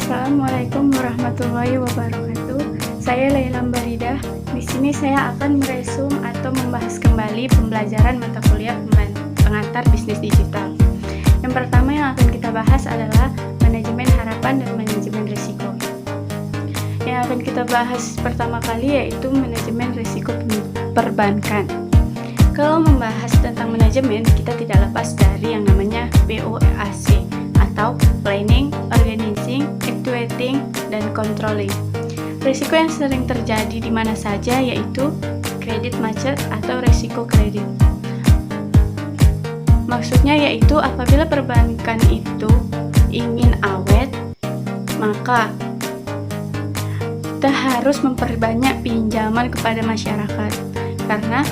Assalamualaikum warahmatullahi wabarakatuh. Saya Laila Mbaridah. Di sini saya akan meresum atau membahas kembali pembelajaran mata kuliah pengantar bisnis digital. Yang pertama yang akan kita bahas adalah manajemen harapan dan manajemen risiko. Yang akan kita bahas pertama kali yaitu manajemen risiko perbankan. Kalau membahas tentang manajemen, kita tidak lepas dari yang namanya POAC atau Planning, Organizing, Actuating, dan Controlling. Risiko yang sering terjadi di mana saja yaitu kredit macet atau risiko kredit. Maksudnya yaitu apabila perbankan itu ingin awet, maka kita harus memperbanyak pinjaman kepada masyarakat karena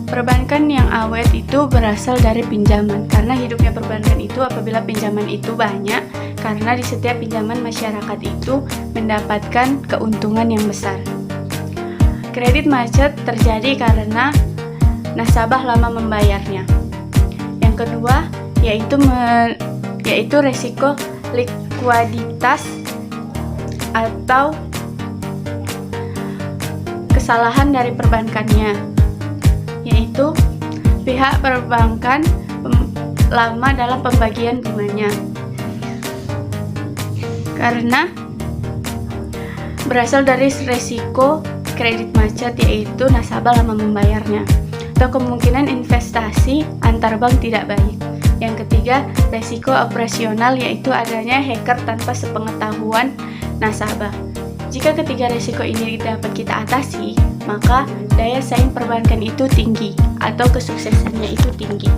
perbankan yang awet itu berasal dari pinjaman, karena hidupnya perbankan itu apabila pinjaman itu banyak, karena di setiap pinjaman masyarakat itu mendapatkan keuntungan yang besar. Kredit macet terjadi karena nasabah lama membayarnya. Yang kedua yaitu resiko likuiditas atau kesalahan dari perbankannya, yaitu pihak perbankan lama dalam pembagian bunganya karena berasal dari resiko kredit macet, yaitu nasabah lama membayarnya, atau kemungkinan investasi antar bank tidak baik. Yang ketiga, resiko operasional, yaitu adanya hacker tanpa sepengetahuan nasabah. Jika ketiga resiko ini dapat kita atasi, maka daya saing perbankan itu tinggi atau kesuksesannya itu tinggi.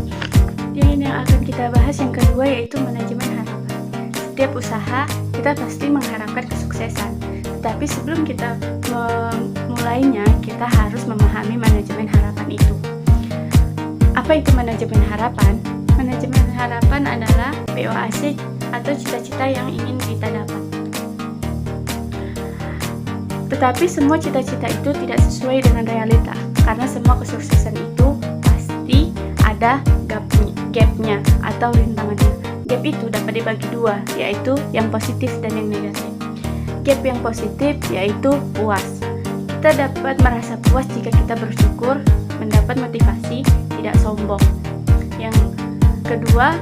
Dan yang akan kita bahas yang kedua yaitu manajemen harapan. Setiap usaha kita pasti mengharapkan kesuksesan, tetapi sebelum kita memulainya, kita harus memahami manajemen harapan itu. Apa itu manajemen harapan? Manajemen harapan adalah POAC atau cita-cita yang ingin kita dapat. Tetapi semua cita-cita itu tidak sesuai dengan realita, karena semua kesuksesan itu pasti ada gapnya atau rintangannya. Gap itu dapat dibagi dua, yaitu yang positif dan yang negatif. Gap yang positif yaitu puas. Kita dapat merasa puas jika kita bersyukur, mendapat motivasi, tidak sombong. Yang kedua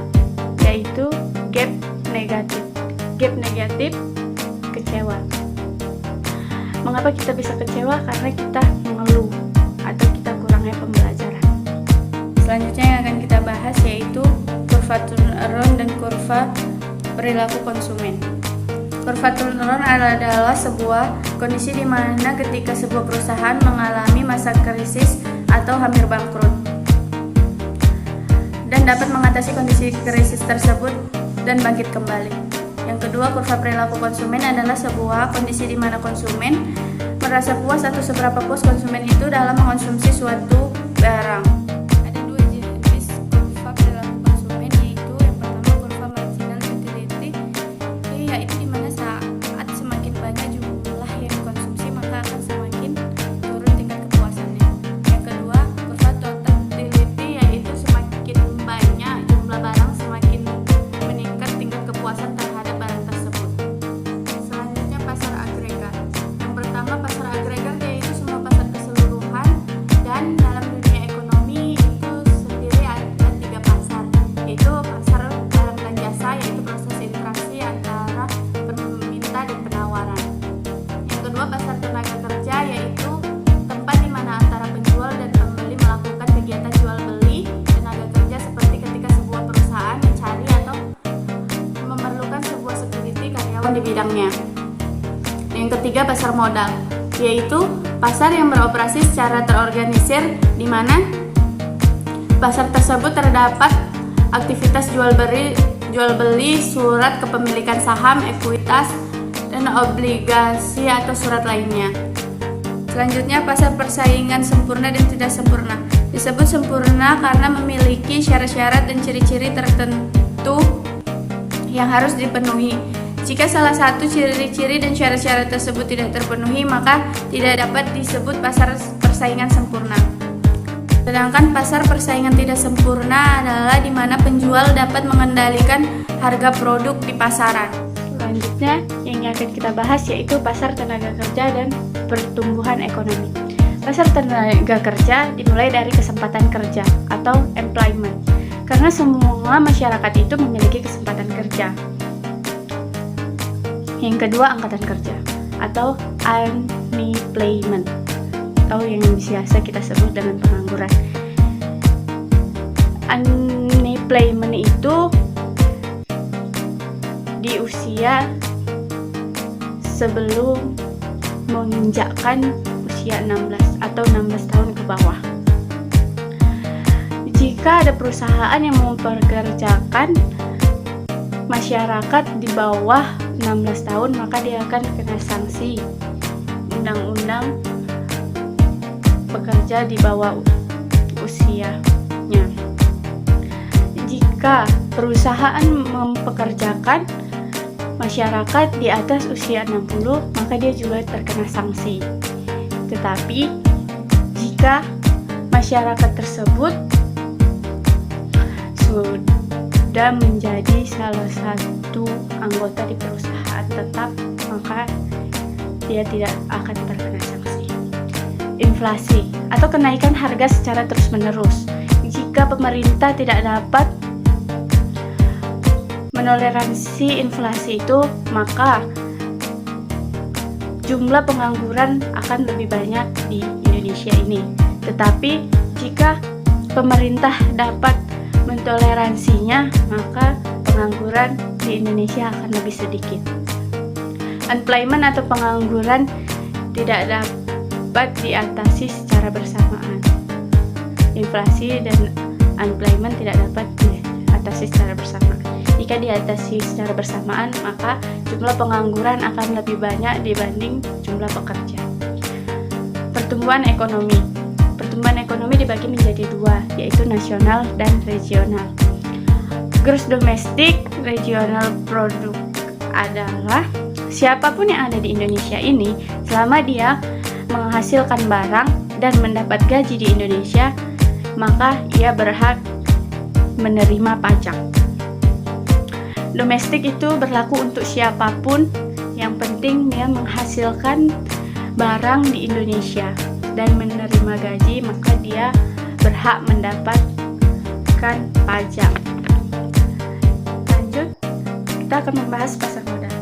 yaitu gap negatif. Gap negatif, kecewa. Mengapa kita bisa kecewa? Karena kita mengeluh atau kita kurangnya pembelajaran. Selanjutnya yang akan kita bahas yaitu kurva turnaround dan kurva perilaku konsumen. Kurva turnaround adalah sebuah kondisi di mana ketika sebuah perusahaan mengalami masa krisis atau hampir bangkrut dan dapat mengatasi kondisi krisis tersebut dan bangkit kembali. Yang kedua, kurva perilaku konsumen adalah sebuah kondisi di mana konsumen merasa puas atau seberapa puas konsumen itu dalam mengonsumsi suatu barang. Ada dua jenis kurva perilaku konsumen, yaitu yang pertama kurva marginal utility, yaitu di mana saat semakin banyak jumlah yang dikonsumsi maka akan semakin turun tingkat kepuasannya. Yang kedua, kurva total utility, yaitu semakin banyak jumlah barang semakin meningkat tingkat kepuasan terhadap barang tersebut. Selanjutnya pasar agregat. Yang pertama pasar agregat yaitu semua pasar keseluruhan, dan dalam dunia ekonomi itu sendiri ada tiga pasar, yaitu pasar barang dan jasa, yaitu proses interaksi antara peminta dan penawaran. Yang kedua pasar tenaga kerja, yaitu tempat di mana antara penjual dan pembeli melakukan kegiatan jual beli tenaga kerja, seperti ketika sebuah perusahaan mencari atau memerlukan sebuah security karyawan di bidangnya. Yang ketiga pasar modal, yaitu pasar yang beroperasi secara terorganisir di mana pasar tersebut terdapat aktivitas jual beli surat kepemilikan saham, ekuitas, dan obligasi atau surat lainnya. Selanjutnya pasar persaingan sempurna dan tidak sempurna. Disebut sempurna karena memiliki syarat-syarat dan ciri-ciri tertentu yang harus dipenuhi. Jika salah satu ciri-ciri dan syarat-syarat tersebut tidak terpenuhi, maka tidak dapat disebut pasar persaingan sempurna. Sedangkan pasar persaingan tidak sempurna adalah di mana penjual dapat mengendalikan harga produk di pasaran. Selanjutnya yang akan kita bahas yaitu pasar tenaga kerja dan pertumbuhan ekonomi. Pasar tenaga kerja dimulai dari kesempatan kerja atau employment, karena semua masyarakat itu memiliki kesempatan kerja. Yang kedua, angkatan kerja atau unemployment, atau yang biasa kita sebut dengan pengangguran. Unemployment itu di usia sebelum menginjakkan usia 16 atau 16 tahun ke bawah. Jika ada perusahaan yang mempekerjakan masyarakat di bawah 16 tahun, maka dia akan kena sanksi undang-undang pekerja di bawah usianya. Jika perusahaan mempekerjakan masyarakat di atas usia 60, maka dia juga terkena sanksi. Tetapi jika masyarakat tersebut sudah menjadi salah satu anggota di perusahaan tetap, maka dia tidak akan terkena sanksi. Inflasi atau kenaikan harga secara terus-menerus. Jika pemerintah tidak dapat menoleransi inflasi itu, maka jumlah pengangguran akan lebih banyak di Indonesia ini. Tetapi jika pemerintah dapat mentoleransinya, maka pengangguran di Indonesia akan lebih sedikit. Unemployment atau pengangguran tidak dapat diatasi secara bersamaan. Inflasi dan unemployment tidak dapat diatasi secara bersamaan. Jika diatasi secara bersamaan, maka jumlah pengangguran akan lebih banyak dibanding jumlah pekerja. Pertumbuhan ekonomi. Pertumbuhan ekonomi dibagi menjadi dua, yaitu nasional dan regional. Gross domestic regional product adalah siapapun yang ada di Indonesia ini, selama dia menghasilkan barang dan mendapat gaji di Indonesia, maka ia berhak menerima pajak. Domestik itu berlaku untuk siapapun, yang penting dia menghasilkan barang di Indonesia dan menerima gaji, maka dia berhak mendapatkan pajak. Lanjut, kita akan membahas pasar modal.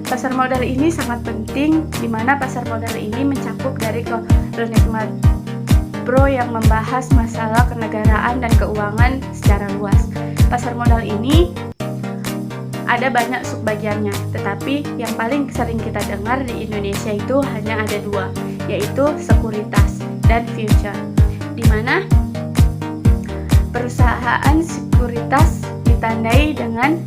Pasar modal ini sangat penting, di mana pasar modal ini mencakup dari Kolonial Pro yang membahas masalah kenegaraan dan keuangan secara luas. Pasar modal ini ada banyak subbagiannya, tetapi yang paling sering kita dengar di Indonesia itu hanya ada dua, yaitu sekuritas dan future, di mana perusahaan sekuritas ditandai dengan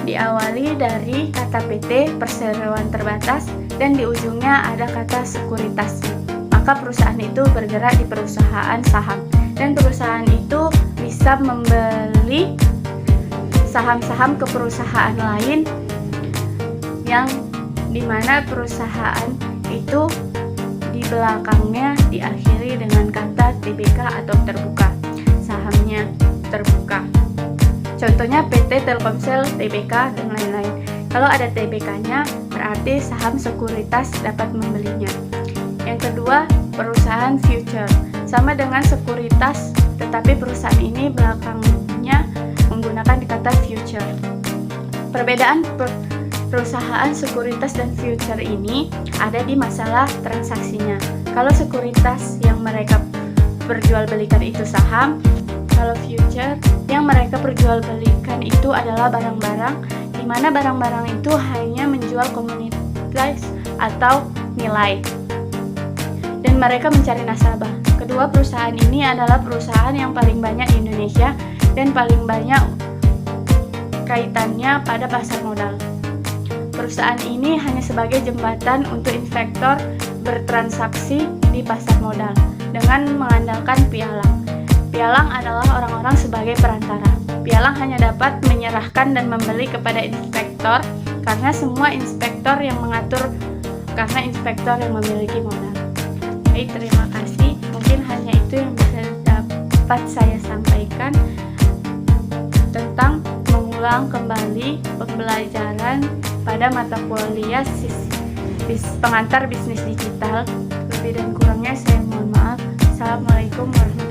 diawali dari kata PT, perseroan terbatas, dan di ujungnya ada kata sekuritas. Maka perusahaan itu bergerak di perusahaan saham, dan perusahaan itu bisa membeli saham-saham ke perusahaan lain, yang dimana perusahaan itu di belakangnya diakhiri dengan kata TBK atau terbuka, sahamnya terbuka. Contohnya PT Telkomsel, TBK, dan lain-lain. Kalau ada TBK-nya, berarti saham sekuritas dapat membelinya. Yang kedua, perusahaan future, sama dengan sekuritas, tetapi perusahaan ini belakangnya menggunakan kata future. Perbedaan perusahaan sekuritas dan future ini ada di masalah transaksinya. Kalau sekuritas yang mereka perjualbelikan itu saham, kalau future yang mereka perjualbelikan itu adalah barang-barang, di mana barang-barang itu hanya menjual komoditas atau nilai, dan mereka mencari nasabah. Kedua perusahaan ini adalah perusahaan yang paling banyak di Indonesia dan paling banyak kaitannya pada pasar modal. Perusahaan ini hanya sebagai jembatan untuk investor bertransaksi di pasar modal dengan mengandalkan pialang. Pialang adalah orang-orang sebagai perantara. Pialang hanya dapat menyerahkan dan membeli kepada inspektor karena semua inspektor yang mengatur, karena inspektor yang memiliki modal. Baik, terima kasih. Mungkin hanya itu itu yang bisa dapat saya sampaikan tentang mengulang kembali pembelajaran pada mata kuliah pengantar bisnis digital. Lebih dan kurangnya saya mohon maaf. Assalamualaikum warahmatullahi wabarakatuh.